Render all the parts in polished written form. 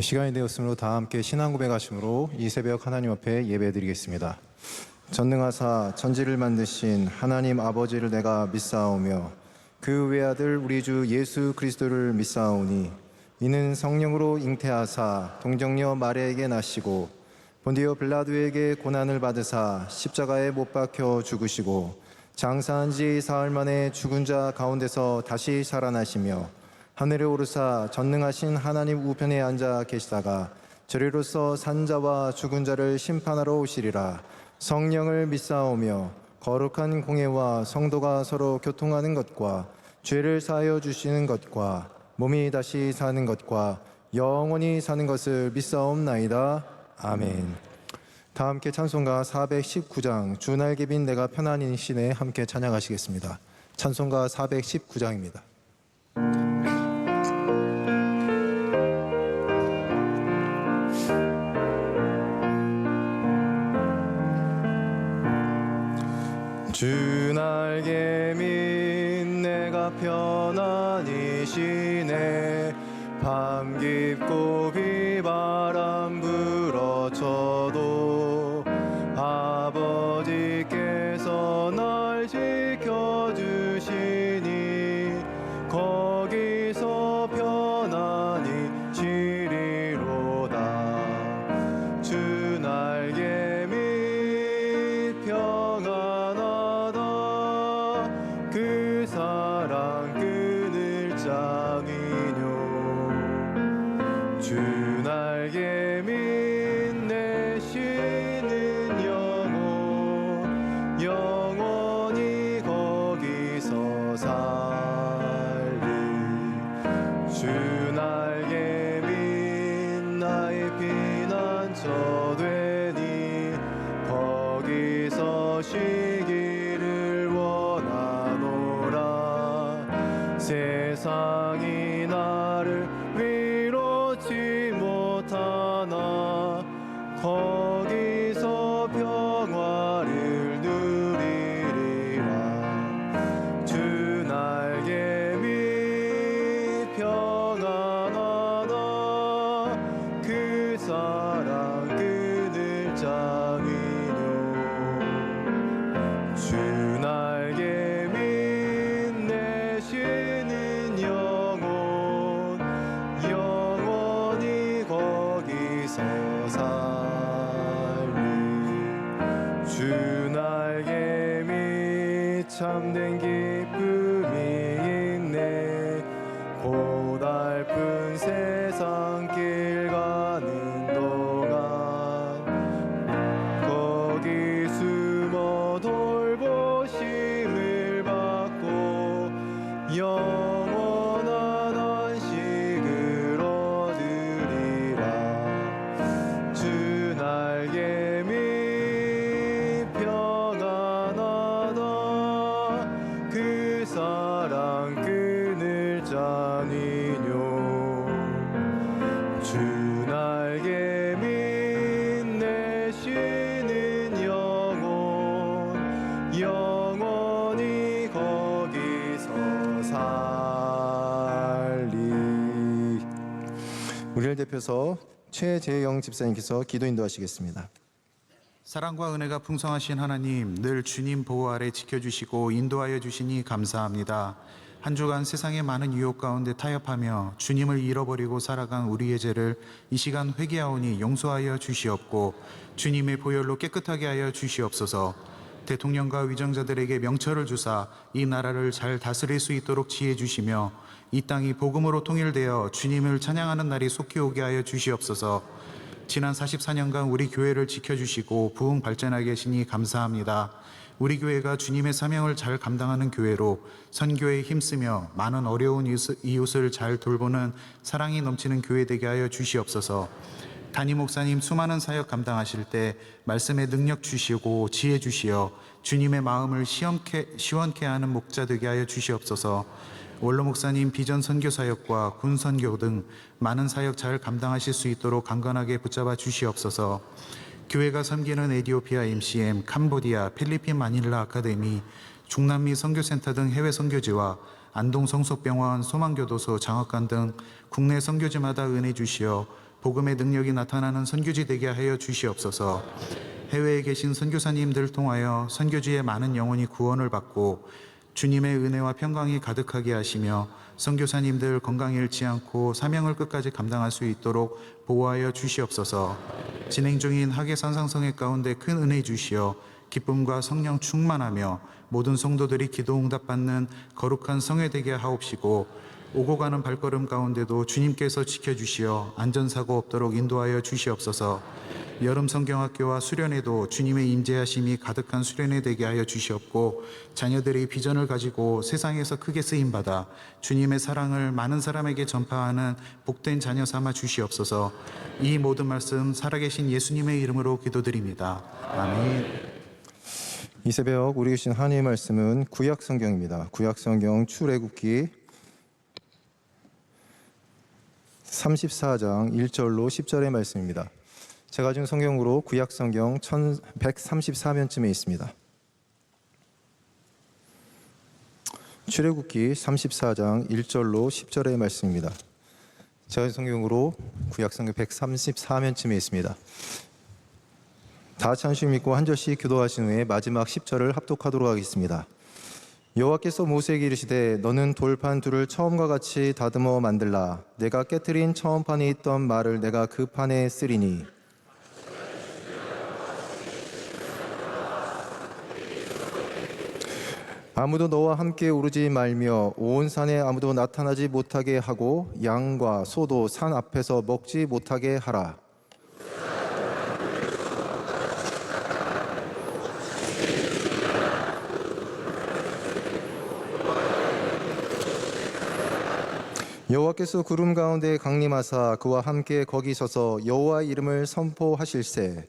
시간이 되었으므로 다 함께 신앙 고백하심으로 이 새벽 하나님 앞에 예배드리겠습니다. 전능하사 천지를 만드신 하나님 아버지를 내가 믿사오며 그 외아들 우리 주 예수 그리스도를 믿사오니 이는 성령으로 잉태하사 동정녀 마리아에게 나시고 본디오 빌라도에게 고난을 받으사 십자가에 못 박혀 죽으시고 장사한 지 사흘 만에 죽은 자 가운데서 다시 살아나시며 하늘에 오르사 전능하신 하나님 우편에 앉아 계시다가 저리로서 산자와 죽은 자를 심판하러 오시리라. 성령을 믿사오며 거룩한 공예와 성도가 서로 교통하는 것과 죄를 사하여 주시는 것과 몸이 다시 사는 것과 영원히 사는 것을 믿사옵나이다. 아멘. 다 함께 찬송가 419장 주 날개 빈 내가 편안히 시내 함께 찬양하시겠습니다. 찬송가 419장입니다. 주 날개 민 내가 편안히 쉬네 밤 깊고 비바람 불어쳐도 아버지께서 날 지켜주시니 거기서 편안히 쉬리로다. 주 날개 민 평안하다. 그 사랑 끊을 자미뇨. 주 날개 민 내 쉬는 영혼 영원히 거기서 살리. 주 날개 민 나의 피난처 되니 거기서 쉬기를 원하노라. 세상이 나를 위로치 못하나 거기서 평화를 누리리라. 주 날개 민 평안하다. 그 사랑 끊을 자미뇨. 주 날개 민 내 쉬는 영혼 영원히 거기서 살리. 주 날개 민 참된 기쁨이 있네. 고달픈 세상 길 가는 동안 거기 숨어 돌보심을 받고 영원한 안식을 얻으리라. 주 날개 민 평안하다. 그 사랑 끊을 자니뇨. 주 날개 민 내 쉬는 영혼 영원히 거기서 살리. 우리를 대표해서 최재영 집사님께서 기도 인도하시겠습니다. 사랑과 은혜가 풍성하신 하나님, 늘 주님 보호 아래 지켜주시고 인도하여 주시니 감사합니다. 한 주간 세상의 많은 유혹 가운데 타협하며 주님을 잃어버리고 살아간 우리의 죄를 이 시간 회개하오니 용서하여 주시옵고 주님의 보혈로 깨끗하게 하여 주시옵소서. 대통령과 위정자들에게 명철을 주사 이 나라를 잘 다스릴 수 있도록 지혜 주시며 이 땅이 복음으로 통일되어 주님을 찬양하는 날이 속히 오게 하여 주시옵소서. 지난 44년간 우리 교회를 지켜주시고 부흥 발전하게 하시니 감사합니다. 우리 교회가 주님의 사명을 잘 감당하는 교회로 선교에 힘쓰며 많은 어려운 이웃을 잘 돌보는 사랑이 넘치는 교회 되게 하여 주시옵소서. 담임 목사님 수많은 사역 감당하실 때 말씀의 능력 주시고 지혜 주시어 주님의 마음을 시원케 하는 목자 되게 하여 주시옵소서. 원로 목사님 비전 선교 사역과 군 선교 등 많은 사역 잘 감당하실 수 있도록 강건하게 붙잡아 주시옵소서. 교회가 섬기는 에티오피아 MCM, 캄보디아, 필리핀 마닐라 아카데미, 중남미 선교센터 등 해외 선교지와 안동 성속병원, 소망교도소, 장학관 등 국내 선교지마다 은혜 주시어 복음의 능력이 나타나는 선교지 되게 하여 주시옵소서. 해외에 계신 선교사님들 통하여 선교지의 많은 영혼이 구원을 받고 주님의 은혜와 평강이 가득하게 하시며 선교사님들 건강 잃지 않고 사명을 끝까지 감당할 수 있도록 보호하여 주시옵소서. 진행 중인 학예 산상성회 가운데 큰 은혜 주시어 기쁨과 성령 충만하며 모든 성도들이 기도 응답받는 거룩한 성회 되게 하옵시고 오고 가는 발걸음 가운데도 주님께서 지켜주시어 안전사고 없도록 인도하여 주시옵소서. 여름 성경학교와 수련회도 주님의 임재하심이 가득한 수련회 되게 하여 주시옵고 자녀들이 비전을 가지고 세상에서 크게 쓰임받아 주님의 사랑을 많은 사람에게 전파하는 복된 자녀 삼아 주시옵소서. 이 모든 말씀 살아계신 예수님의 이름으로 기도드립니다. 아멘. 이 새벽 우리 주신 하나님의 말씀은 구약 성경입니다. 구약 성경 출애굽기 34장 1절로 10절의 말씀입니다. 제가 준 성경으로 구약 성경 1134면쯤에 있습니다. 출애굽기 34장 1절로 10절의 말씀입니다. 제가 준 성경으로 구약 성경 134면쯤에 있습니다. 다 같이 한숨 믿고 한 절씩 기도하신 후에 마지막 10절을 합독하도록 하겠습니다. 여호와께서 모세에게 이르시되 너는 돌판 둘을 처음과 같이 다듬어 만들라. 내가 깨트린 처음 판에 있던 말을 내가 그 판에 쓰리니 아무도 너와 함께 오르지 말며 온 산에 아무도 나타나지 못하게 하고 양과 소도 산 앞에서 먹지 못하게 하라. 여호와께서 구름 가운데 강림하사 그와 함께 거기 서서 여호와의 이름을 선포하실세.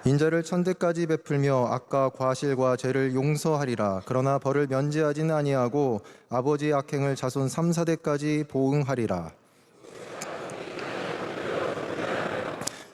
인자를 천대까지 베풀며 악과 과실과 죄를 용서하리라. 그러나 벌을 면제하지는 아니하고 아버지의 악행을 자손 3, 4대까지 보응하리라.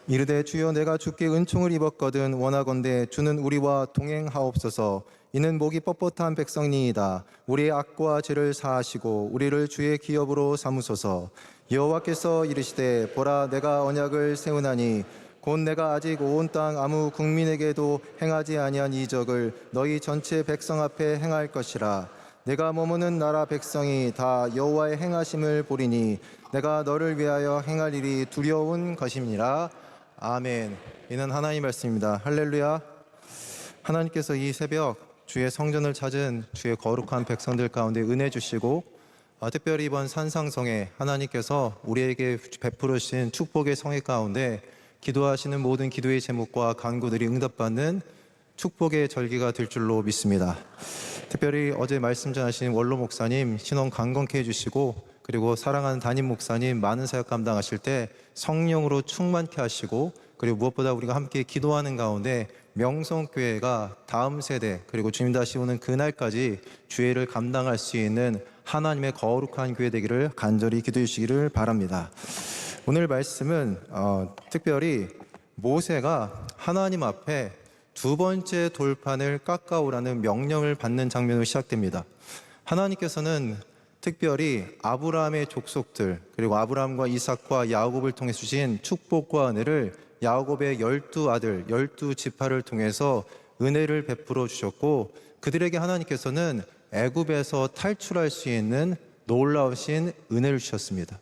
이르되 주여 내가 주께 은총을 입었거든 원하건대 주는 우리와 동행하옵소서. 이는 목이 뻣뻣한 백성이니이다. 우리의 악과 죄를 사하시고 우리를 주의 기업으로 삼으소서. 여호와께서 이르시되 보라 내가 언약을 세우나니 곧 내가 아직 온 땅 아무 국민에게도 행하지 아니한 이적을 너희 전체 백성 앞에 행할 것이라. 내가 머무는 나라 백성이 다 여호와의 행하심을 보리니 내가 너를 위하여 행할 일이 두려운 것임이니라. 아멘. 이는 하나님의 말씀입니다. 할렐루야. 하나님께서 이 새벽 주의 성전을 찾은 주의 거룩한 백성들 가운데 은혜 주시고 특별히 이번 산상성에 하나님께서 우리에게 베풀으신 축복의 성회 가운데 기도하시는 모든 기도의 제목과 간구들이 응답받는 축복의 절기가 될 줄로 믿습니다. 특별히 어제 말씀 전하신 원로 목사님 신원 강건케 해주시고 그리고 사랑하는 담임 목사님 많은 사역 감당하실 때 성령으로 충만케 하시고 그리고 무엇보다 우리가 함께 기도하는 가운데 명성교회가 다음 세대 그리고 주님 다시 오는 그날까지 주의를 감당할 수 있는 하나님의 거룩한 교회 되기를 간절히 기도해 주시기를 바랍니다. 오늘 말씀은 특별히 모세가 하나님 앞에 두 번째 돌판을 깎아오라는 명령을 받는 장면으로 시작됩니다. 하나님께서는 특별히 아브라함의 족속들 그리고 아브라함과 이삭과 야곱을 통해 주신 축복과 은혜를 야곱의 12아들 12지파를 통해서 은혜를 베풀어 주셨고 그들에게 하나님께서는 애굽에서 탈출할 수 있는 놀라우신 은혜를 주셨습니다.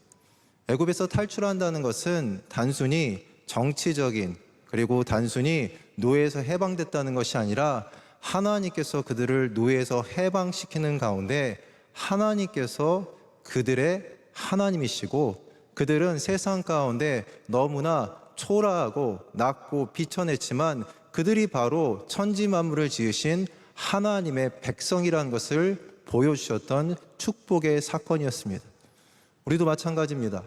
애굽에서 탈출한다는 것은 단순히 정치적인 그리고 단순히 노예에서 해방됐다는 것이 아니라 하나님께서 그들을 노예에서 해방시키는 가운데 하나님께서 그들의 하나님이시고 그들은 세상 가운데 너무나 초라하고 낮고 비천했지만 그들이 바로 천지 만물을 지으신 하나님의 백성이라는 것을 보여주셨던 축복의 사건이었습니다. 우리도 마찬가지입니다.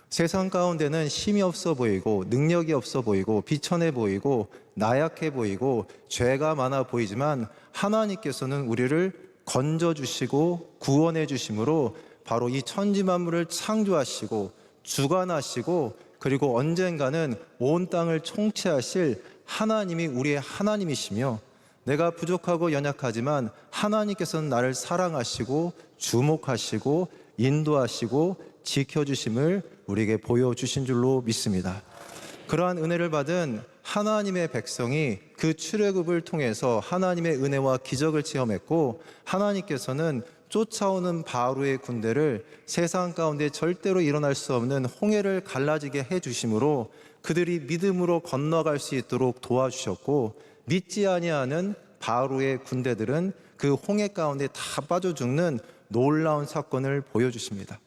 세상 가운데는 힘이 없어 보이고 능력이 없어 보이고 비천해 보이고 나약해 보이고 죄가 많아 보이지만 하나님께서는 우리를 건져주시고 구원해 주심으로 바로 이 천지 만물을 창조하시고 주관하시고 그리고 언젠가는 온 땅을 통치하실 하나님이 우리의 하나님이시며 내가 부족하고 연약하지만 하나님께서는 나를 사랑하시고 주목하시고 인도하시고 지켜주심을 우리에게 보여주신 줄로 믿습니다. 그러한 은혜를 받은 하나님의 백성이 그 출애굽을 통해서 하나님의 은혜와 기적을 체험했고, 하나님께서는 쫓아오는 바로의 군대를 세상 가운데 절대로 일어날 수 없는 홍해를 갈라지게 해주심으로 그들이 믿음으로 건너갈 수 있도록 도와주셨고, 믿지 아니하는 바로의 군대들은 그 홍해 가운데 다 빠져 죽는 놀라운 사건을 보여주십니다.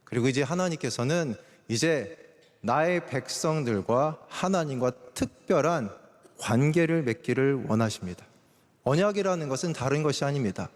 그리고 이제 하나님께서는 이제 나의 백성들과 하나님과 특별한 관계를 맺기를 원하십니다. 언약이라는 것은 다른 것이 아닙니다.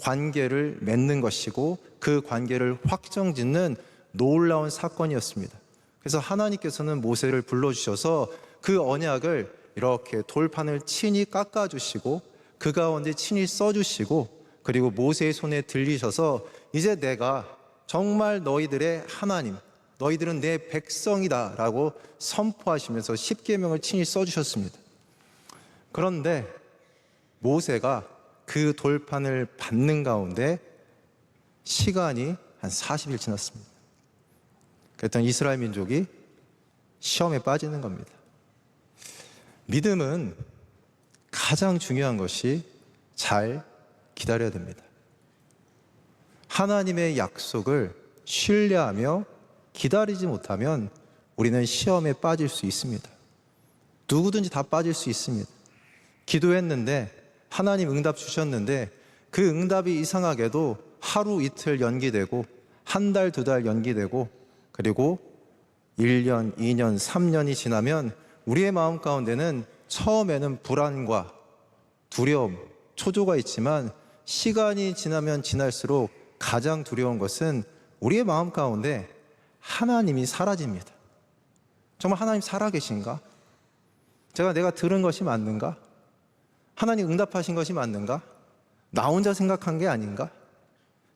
관계를 맺는 것이고 그 관계를 확정짓는 놀라운 사건이었습니다. 그래서 하나님께서는 모세를 불러주셔서 그 언약을 이렇게 돌판을 친히 깎아주시고 그 가운데 친히 써주시고, 그리고 모세의 손에 들리셔서 이제 내가 정말 너희들의 하나님, 너희들은 내 백성이다 라고 선포하시면서 십계명을 친히 써주셨습니다. 그런데 모세가 그 돌판을 받는 가운데 시간이 한 40일 지났습니다. 그랬더니 이스라엘 민족이 시험에 빠지는 겁니다. 믿음은 가장 중요한 것이 잘 기다려야 됩니다. 하나님의 약속을 신뢰하며 기다리지 못하면 우리는 시험에 빠질 수 있습니다. 누구든지 다 빠질 수 있습니다. 기도했는데 하나님 응답 주셨는데 그 응답이 이상하게도 하루 이틀 연기되고 한 달, 두 달 연기되고 그리고 1년, 2년, 3년이 지나면 우리의 마음 가운데는 처음에는 불안과 두려움, 초조가 있지만 시간이 지나면 지날수록 가장 두려운 것은 우리의 마음 가운데 하나님이 사라집니다. 정말 하나님 살아계신가? 내가 들은 것이 맞는가? 하나님 응답하신 것이 맞는가? 나 혼자 생각한 게 아닌가?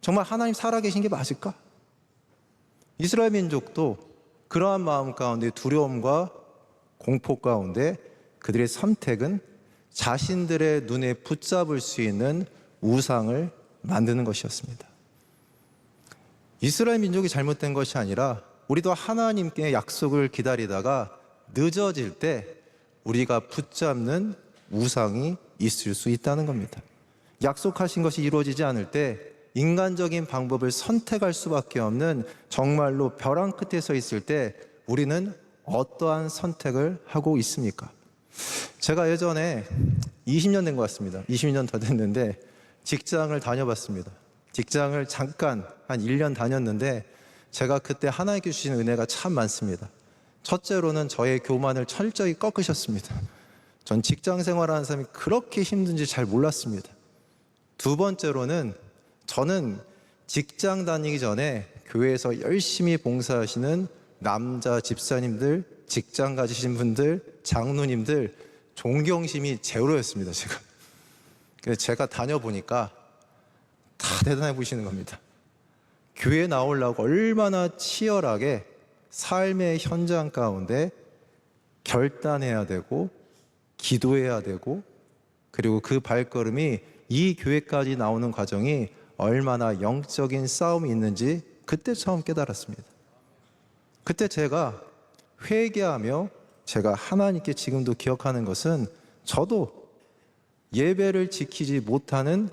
정말 하나님 살아계신 게 맞을까? 이스라엘 민족도 그러한 마음 가운데 두려움과 공포 가운데 그들의 선택은 자신들의 눈에 붙잡을 수 있는 우상을 만드는 것이었습니다. 이스라엘 민족이 잘못된 것이 아니라 우리도 하나님께 약속을 기다리다가 늦어질 때 우리가 붙잡는 우상이 있을 수 있다는 겁니다. 약속하신 것이 이루어지지 않을 때 인간적인 방법을 선택할 수밖에 없는 정말로 벼랑 끝에 서 있을 때 우리는 어떠한 선택을 하고 있습니까? 제가 예전에 20년 된 것 같습니다. 20년 더 됐는데 직장을 다녀봤습니다. 직장을 잠깐 한 1년 다녔는데 제가 그때 하나님께 주신 은혜가 참 많습니다. 첫째로는 저의 교만을 철저히 꺾으셨습니다. 전 직장 생활하는 사람이 그렇게 힘든지 잘 몰랐습니다. 두 번째로는 저는 직장 다니기 전에 교회에서 열심히 봉사하시는 남자 집사님들, 직장 가지신 분들, 장로님들 존경심이 제로였습니다. 그래서 제가 다녀보니까 다 대단해 보이시는 겁니다. 교회 나오려고 얼마나 치열하게 삶의 현장 가운데 결단해야 되고 기도해야 되고 그리고 그 발걸음이 이 교회까지 나오는 과정이 얼마나 영적인 싸움이 있는지 그때 처음 깨달았습니다. 그때 제가 회개하며 제가 하나님께 지금도 기억하는 것은 저도 예배를 지키지 못하는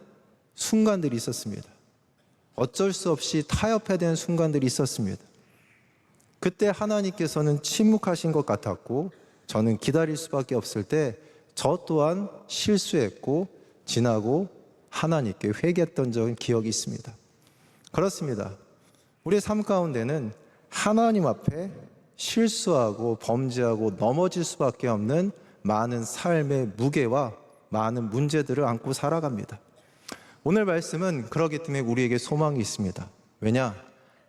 순간들이 있었습니다. 어쩔 수 없이 타협해야 되는 순간들이 있었습니다. 그때 하나님께서는 침묵하신 것 같았고 저는 기다릴 수밖에 없을 때 저 또한 실수했고 지나고 하나님께 회개했던 적은 기억이 있습니다. 그렇습니다. 우리의 삶 가운데는 하나님 앞에 실수하고 범죄하고 넘어질 수밖에 없는 많은 삶의 무게와 많은 문제들을 안고 살아갑니다. 오늘 말씀은 그렇기 때문에 우리에게 소망이 있습니다. 왜냐?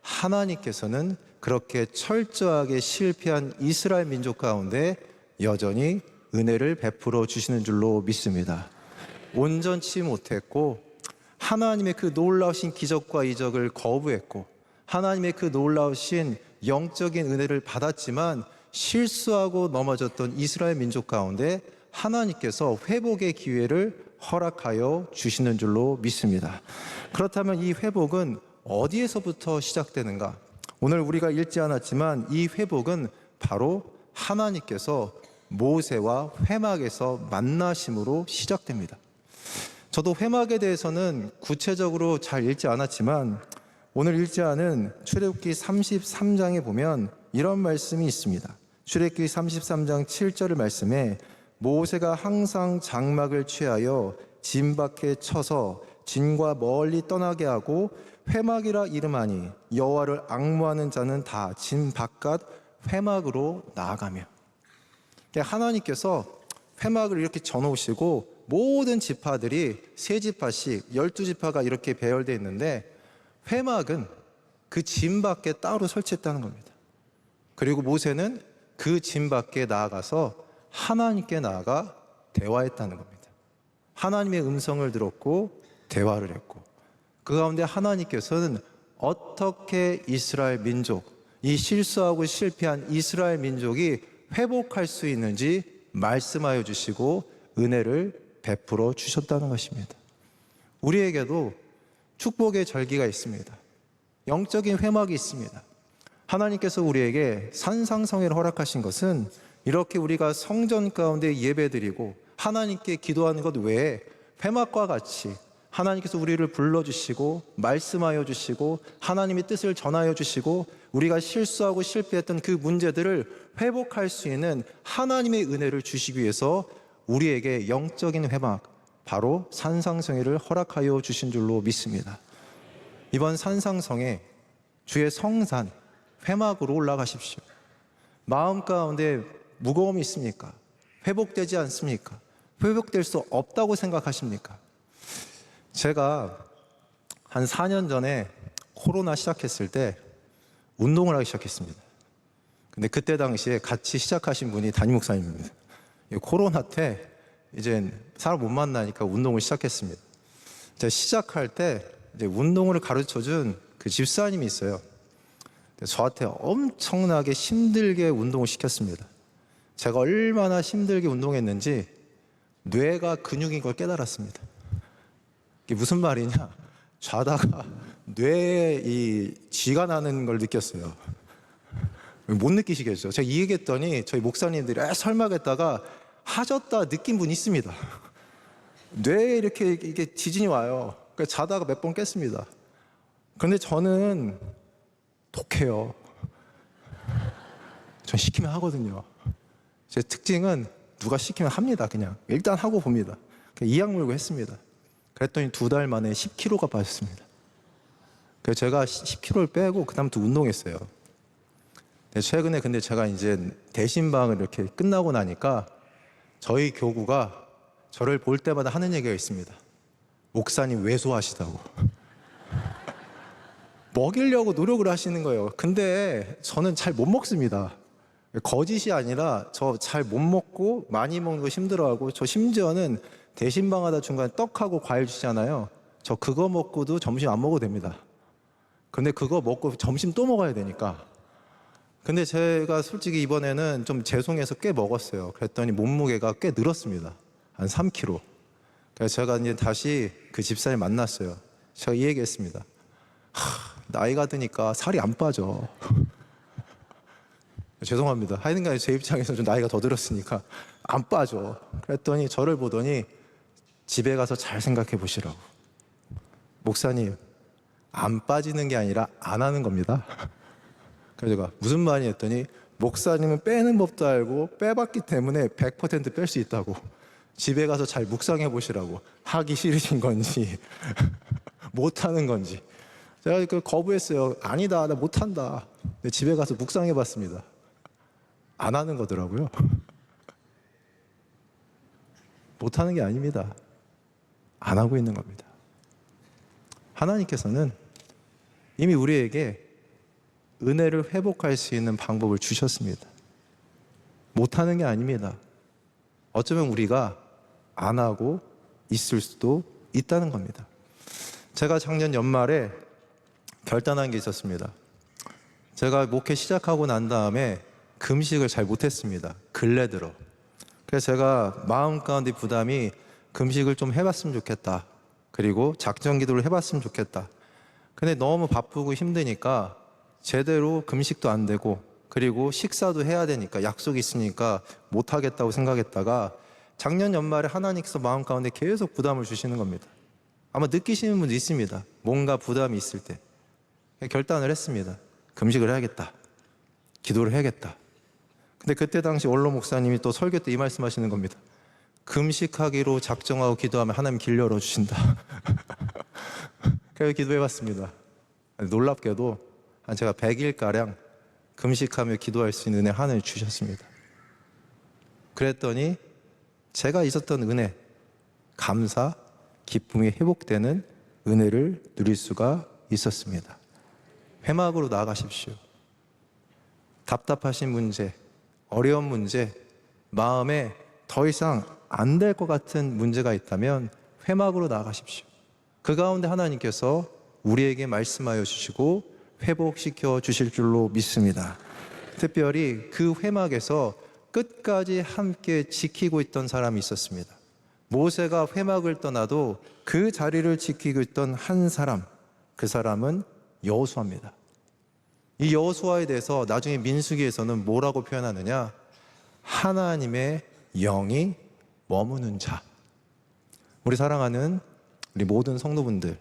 하나님께서는 그렇게 철저하게 실패한 이스라엘 민족 가운데 여전히 은혜를 베풀어 주시는 줄로 믿습니다. 온전치 못했고 하나님의 그 놀라우신 기적과 이적을 거부했고 하나님의 그 놀라우신 영적인 은혜를 받았지만 실수하고 넘어졌던 이스라엘 민족 가운데 하나님께서 회복의 기회를 허락하여 주시는 줄로 믿습니다. 그렇다면 이 회복은 어디에서부터 시작되는가? 오늘 우리가 읽지 않았지만 이 회복은 바로 하나님께서 모세와 회막에서 만나심으로 시작됩니다. 저도 회막에 대해서는 구체적으로 잘 읽지 않았지만 오늘 읽지 않은 출애굽기 33장에 보면 이런 말씀이 있습니다. 출애굽기 33장 7절의 말씀에 모세가 항상 장막을 취하여 진 밖에 쳐서 진과 멀리 떠나게 하고 회막이라 이름하니 여호와를 앙무하는 자는 다 진 바깥 회막으로 나아가며. 하나님께서 회막을 이렇게 져놓으시고 모든 지파들이 세 지파씩 12지파가 이렇게 배열되어 있는데 회막은 그 진 밖에 따로 설치했다는 겁니다. 그리고 모세는 그 진 밖에 나아가서 하나님께 나아가 대화했다는 겁니다. 하나님의 음성을 들었고 대화를 했고 그 가운데 하나님께서는 어떻게 이스라엘 민족, 이 실수하고 실패한 이스라엘 민족이 회복할 수 있는지 말씀하여 주시고 은혜를 베풀어 주셨다는 것입니다. 우리에게도 축복의 절기가 있습니다. 영적인 회막이 있습니다. 하나님께서 우리에게 산상성회를 허락하신 것은 이렇게 우리가 성전 가운데 예배드리고 하나님께 기도하는 것 외에 회막과 같이 하나님께서 우리를 불러주시고 말씀하여 주시고 하나님의 뜻을 전하여 주시고 우리가 실수하고 실패했던 그 문제들을 회복할 수 있는 하나님의 은혜를 주시기 위해서 우리에게 영적인 회막, 바로 산상성회를 허락하여 주신 줄로 믿습니다. 이번 산상성회 주의 성산 회막으로 올라가십시오. 마음 가운데 무거움이 있습니까? 회복되지 않습니까? 회복될 수 없다고 생각하십니까? 제가 한 4년 전에 코로나 시작했을 때 운동을 하기 시작했습니다. 근데 그때 당시에 같이 시작하신 분이 담임 목사님입니다. 코로나 때 이제 사람 못 만나니까 운동을 시작했습니다. 제가 시작할 때 이제 운동을 가르쳐준 그 집사님이 있어요. 저한테 엄청나게 힘들게 운동을 시켰습니다. 제가 얼마나 힘들게 운동했는지 뇌가 근육인 걸 깨달았습니다. 이게 무슨 말이냐? 자다가 뇌에 이 쥐가 나는 걸 느꼈어요. 못 느끼시겠죠? 제가 이 얘기했더니 저희 목사님들이 설마겠다가 하셨다 느낀 분이 있습니다. 뇌에 이게 지진이 와요. 그래서 자다가 몇 번 깼습니다. 그런데 저는 독해요. 전 시키면 하거든요. 제 특징은 누가 시키면 합니다. 그냥 일단 하고 봅니다. 그냥 이악 물고 했습니다. 그랬더니 2달 만에 10kg가 빠졌습니다. 그래서 제가 10kg를 빼고 그 다음부터 운동했어요. 최근에 근데 제가 이제 대신방을 이렇게 끝나고 나니까 저희 교구가 저를 볼 때마다 하는 얘기가 있습니다. 목사님 왜소하시다고. 먹이려고 노력을 하시는 거예요. 근데 저는 잘 못 먹습니다. 거짓이 아니라 저 잘 못 먹고 많이 먹는 거 힘들어하고 저 심지어는 대신방 하다 중간에 떡하고 과일 주시잖아요. 저 그거 먹고도 점심 안 먹어도 됩니다. 근데 그거 먹고 점심 또 먹어야 되니까. 근데 제가 솔직히 이번에는 좀 죄송해서 꽤 먹었어요. 그랬더니 몸무게가 꽤 늘었습니다. 한 3kg. 그래서 제가 이제 다시 그 집사님 만났어요. 제가 이 얘기했습니다. 나이가 드니까 살이 안 빠져. 죄송합니다. 하여튼간에 제 입장에서 좀 나이가 더 들었으니까 안 빠져. 그랬더니 저를 보더니 집에 가서 잘 생각해 보시라고. 목사님, 안 빠지는 게 아니라 안 하는 겁니다. 그래서 제가 무슨 말이 했더니 목사님은 빼는 법도 알고 빼봤기 때문에 100% 뺄 수 있다고. 집에 가서 잘 묵상해 보시라고. 하기 싫으신 건지 못하는 건지. 제가 그 거부했어요. 아니다, 나 못한다. 근데 집에 가서 묵상해 봤습니다. 안 하는 거더라고요. 못하는 게 아닙니다. 안 하고 있는 겁니다. 하나님께서는 이미 우리에게 은혜를 회복할 수 있는 방법을 주셨습니다. 못하는 게 아닙니다. 어쩌면 우리가 안 하고 있을 수도 있다는 겁니다. 제가 작년 연말에 결단한 게 있었습니다. 제가 목회 시작하고 난 다음에 금식을 잘 못했습니다. 근래 들어. 그래서 제가 마음 가운데 부담이 금식을 좀 해봤으면 좋겠다. 그리고 작정 기도를 해봤으면 좋겠다. 근데 너무 바쁘고 힘드니까 제대로 금식도 안 되고 그리고 식사도 해야 되니까 약속이 있으니까 못하겠다고 생각했다가 작년 연말에 하나님께서 마음 가운데 계속 부담을 주시는 겁니다. 아마 느끼시는 분도 있습니다. 뭔가 부담이 있을 때 결단을 했습니다. 금식을 해야겠다. 기도를 해야겠다. 근데 그때 당시 원로 목사님이 또 설교 때 이 말씀하시는 겁니다. 금식하기로 작정하고 기도하면 하나님 길 열어주신다. 그래서 기도해봤습니다. 놀랍게도 한 제가 100일가량 금식하며 기도할 수 있는 은혜 하나님 주셨습니다. 그랬더니 제가 있었던 은혜, 감사, 기쁨이 회복되는 은혜를 누릴 수가 있었습니다. 회막으로 나아가십시오. 답답하신 문제, 어려운 문제, 마음에 더 이상 안 될 것 같은 문제가 있다면 회막으로 나아가십시오. 그 가운데 하나님께서 우리에게 말씀하여 주시고 회복시켜 주실 줄로 믿습니다. 특별히 그 회막에서 끝까지 함께 지키고 있던 사람이 있었습니다. 모세가 회막을 떠나도 그 자리를 지키고 있던 한 사람, 그 사람은 여호수아입니다. 이 여호수아에 대해서 나중에 민수기에서는 뭐라고 표현하느냐? 하나님의 영이 머무는 자. 우리 사랑하는 우리 모든 성도분들,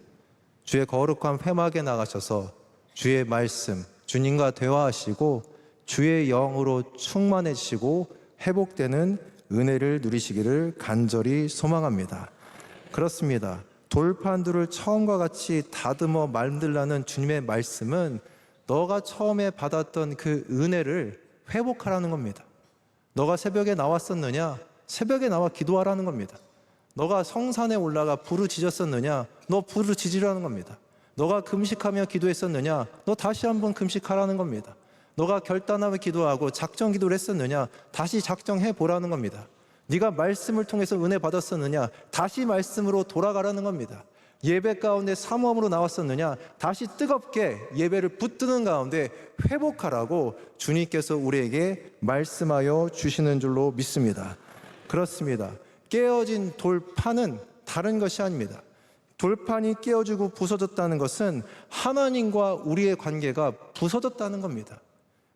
주의 거룩한 회막에 나가셔서 주의 말씀, 주님과 대화하시고 주의 영으로 충만해지시고 회복되는 은혜를 누리시기를 간절히 소망합니다. 그렇습니다. 돌판들을 처음과 같이 다듬어 만들라는 주님의 말씀은 너가 처음에 받았던 그 은혜를 회복하라는 겁니다. 너가 새벽에 나왔었느냐? 새벽에 나와 기도하라는 겁니다. 너가 성산에 올라가 부르짖었었느냐? 너 부르짖으라는 겁니다. 너가 금식하며 기도했었느냐? 너 다시 한번 금식하라는 겁니다. 너가 결단하며 기도하고 작정 기도를 했었느냐? 다시 작정해 보라는 겁니다. 네가 말씀을 통해서 은혜 받았었느냐? 다시 말씀으로 돌아가라는 겁니다. 예배 가운데 사모함으로 나왔었느냐? 다시 뜨겁게 예배를 붙드는 가운데 회복하라고 주님께서 우리에게 말씀하여 주시는 줄로 믿습니다. 그렇습니다. 깨어진 돌판은 다른 것이 아닙니다. 돌판이 깨어지고 부서졌다는 것은 하나님과 우리의 관계가 부서졌다는 겁니다.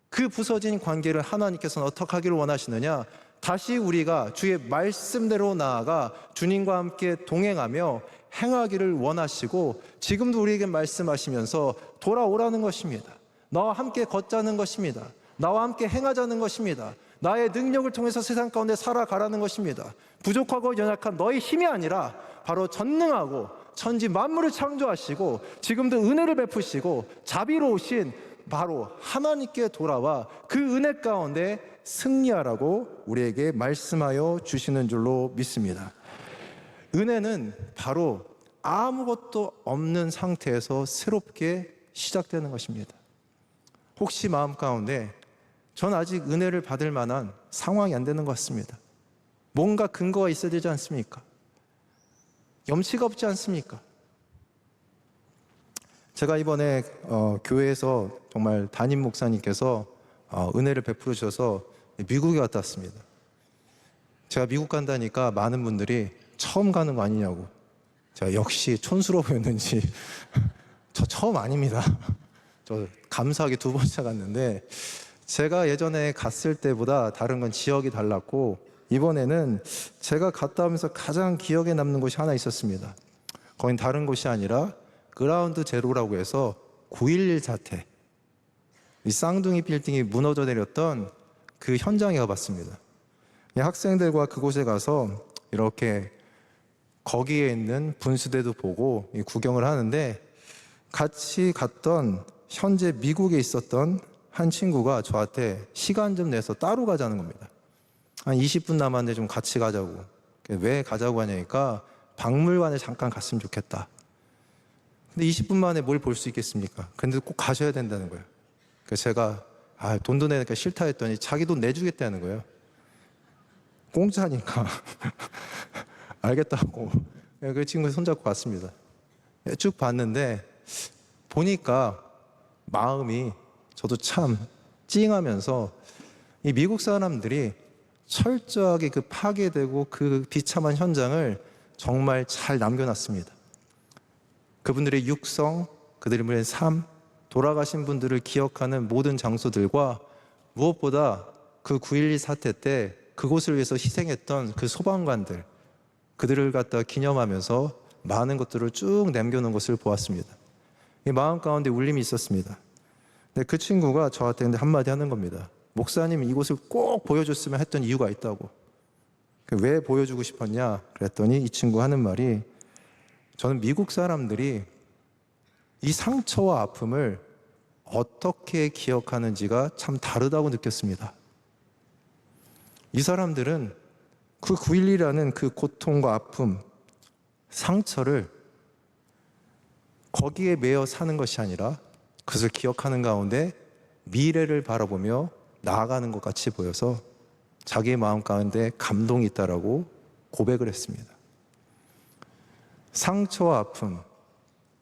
그 부서진 관계를 하나님께서는 어떻게 하기를 원하시느냐? 다시 우리가 주의 말씀대로 나아가 주님과 함께 동행하며 행하기를 원하시고 지금도 우리에게 말씀하시면서 돌아오라는 것입니다. 나와 함께 걷자는 것입니다. 나와 함께 행하자는 것입니다. 나의 능력을 통해서 세상 가운데 살아가라는 것입니다. 부족하고 연약한 너의 힘이 아니라 바로 전능하고 천지 만물을 창조하시고 지금도 은혜를 베푸시고 자비로우신 바로 하나님께 돌아와 그 은혜 가운데 승리하라고 우리에게 말씀하여 주시는 줄로 믿습니다. 은혜는 바로 아무것도 없는 상태에서 새롭게 시작되는 것입니다. 혹시 마음 가운데 전 아직 은혜를 받을 만한 상황이 안 되는 것 같습니다. 뭔가 근거가 있어야 되지 않습니까? 염치가 없지 않습니까? 제가 이번에 교회에서 정말 담임 목사님께서 은혜를 베풀어 주셔서 미국에 갔다 왔습니다. 제가 미국 간다니까 많은 분들이 처음 가는 거 아니냐고. 제가 역시 촌스러워 보였는지 저 처음 아닙니다. 저 감사하게 2번째 갔는데 제가 예전에 갔을 때보다 다른 건 지역이 달랐고 이번에는 제가 갔다 오면서 가장 기억에 남는 곳이 하나 있었습니다. 거긴 다른 곳이 아니라 그라운드 제로라고 해서 9.11 사태, 이 쌍둥이 빌딩이 무너져 내렸던 그 현장에 가봤습니다. 학생들과 그곳에 가서 이렇게 거기에 있는 분수대도 보고 구경을 하는데 같이 갔던 현재 미국에 있었던 한 친구가 저한테 시간 좀 내서 따로 가자는 겁니다. 한 20분 남았는데 좀 같이 가자고. 왜 가자고 하냐니까 박물관에 잠깐 갔으면 좋겠다. 근데 20분 만에 뭘 볼 수 있겠습니까? 근데 꼭 가셔야 된다는 거예요. 그래서 제가 돈도 내니까 싫다 했더니 자기 돈 내주겠다는 거예요. 공짜니까 알겠다고 그 친구 손잡고 갔습니다. 쭉 봤는데 보니까 마음이 저도 참 찡하면서 이 미국 사람들이 철저하게 그 파괴되고 그 비참한 현장을 정말 잘 남겨놨습니다. 그분들의 육성, 그들의 삶, 돌아가신 분들을 기억하는 모든 장소들과 무엇보다 그 9.11 사태 때 그곳을 위해서 희생했던 그 소방관들, 그들을 갖다 기념하면서 많은 것들을 쭉 남겨놓은 것을 보았습니다. 이 마음 가운데 울림이 있었습니다. 근데 그 친구가 저한테 근데 한마디 하는 겁니다. 목사님, 이곳을 꼭 보여줬으면 했던 이유가 있다고. 왜 보여주고 싶었냐 그랬더니 이 친구 하는 말이, 저는 미국 사람들이 이 상처와 아픔을 어떻게 기억하는지가 참 다르다고 느꼈습니다. 이 사람들은 그 9.11이라는 그 고통과 아픔, 상처를 거기에 매여 사는 것이 아니라 그것을 기억하는 가운데 미래를 바라보며 나아가는 것 같이 보여서 자기의 마음 가운데 감동이 있다라고 고백을 했습니다. 상처와 아픔,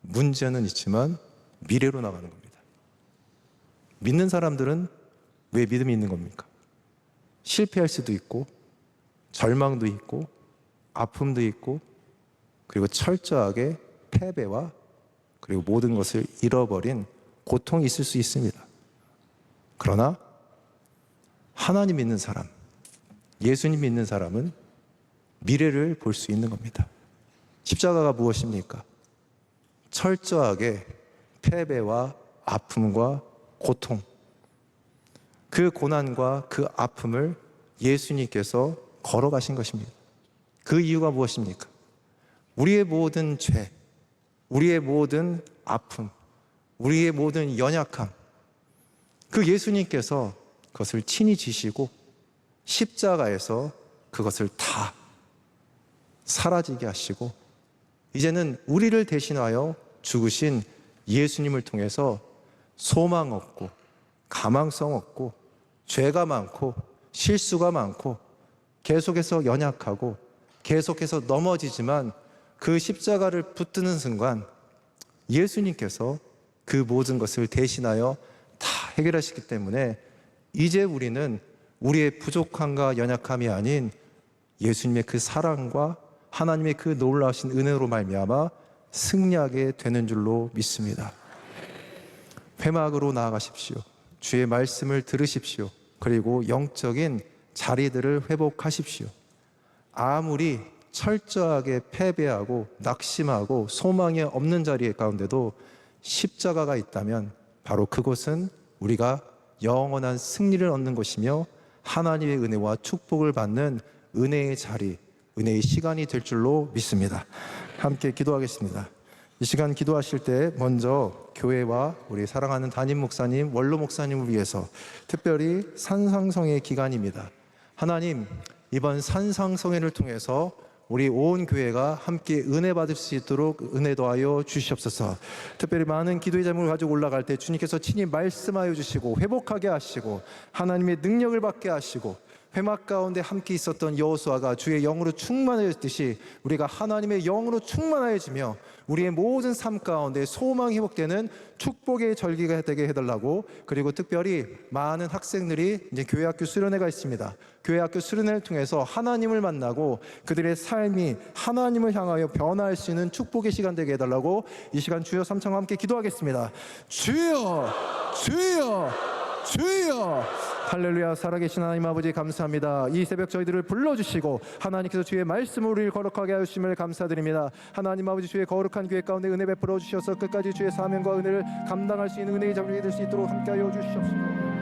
문제는 있지만 미래로 나가는 겁니다. 믿는 사람들은 왜 믿음이 있는 겁니까? 실패할 수도 있고 절망도 있고 아픔도 있고 그리고 철저하게 패배와 그리고 모든 것을 잃어버린 고통이 있을 수 있습니다. 그러나 하나님 믿는 사람, 예수님 믿는 사람은 미래를 볼 수 있는 겁니다. 십자가가 무엇입니까? 철저하게 패배와 아픔과 고통, 그 고난과 그 아픔을 예수님께서 걸어가신 것입니다. 그 이유가 무엇입니까? 우리의 모든 죄, 우리의 모든 아픔, 우리의 모든 연약함, 그 예수님께서 그것을 친히 지시고 십자가에서 그것을 다 사라지게 하시고 이제는 우리를 대신하여 죽으신 예수님을 통해서 소망 없고 가망성 없고 죄가 많고 실수가 많고 계속해서 연약하고 계속해서 넘어지지만 그 십자가를 붙드는 순간 예수님께서 그 모든 것을 대신하여 다 해결하시기 때문에 이제 우리는 우리의 부족함과 연약함이 아닌 예수님의 그 사랑과 하나님의 그 놀라우신 은혜로 말미암아 승리하게 되는 줄로 믿습니다. 회막으로 나아가십시오. 주의 말씀을 들으십시오. 그리고 영적인 자리들을 회복하십시오. 아무리 철저하게 패배하고 낙심하고 소망이 없는 자리 가운데도 십자가가 있다면 바로 그곳은 우리가 영원한 승리를 얻는 것이며 하나님의 은혜와 축복을 받는 은혜의 자리, 은혜의 시간이 될 줄로 믿습니다. 함께 기도하겠습니다. 이 시간 기도하실 때 먼저 교회와 우리 사랑하는 담임 목사님, 원로 목사님을 위해서 특별히 산상성회 기간입니다. 하나님, 이번 산상성회를 통해서 우리 온 교회가 함께 은혜 받을 수 있도록 은혜 더하여 주시옵소서. 특별히 많은 기도의 제목을 가지고 올라갈 때 주님께서 친히 말씀하여 주시고 회복하게 하시고 하나님의 능력을 받게 하시고 회막 가운데 함께 있었던 여호수아가 주의 영으로 충만하였듯이 우리가 하나님의 영으로 충만하여지며 우리의 모든 삶 가운데 소망이 회복되는 축복의 절기가 되게 해달라고, 그리고 특별히 많은 학생들이 이제 교회학교 수련회가 있습니다. 교회학교 수련회를 통해서 하나님을 만나고 그들의 삶이 하나님을 향하여 변화할 수 있는 축복의 시간 되게 해달라고 이 시간 주여 삼창과 함께 기도하겠습니다. 주여, 주여, 주여. 할렐루야. 살아계신 하나님 아버지 감사합니다. 이 새벽 저희들을 불러주시고 하나님께서 주의 말씀을 우리를 거룩하게 하심을 감사드립니다. 하나님 아버지 주의 거룩한 교회 가운데 은혜 베풀어 주셔서 끝까지 주의 사명과 은혜를 감당할 수 있는 은혜의 자리가 될 수 있도록 함께하여 주시옵소서.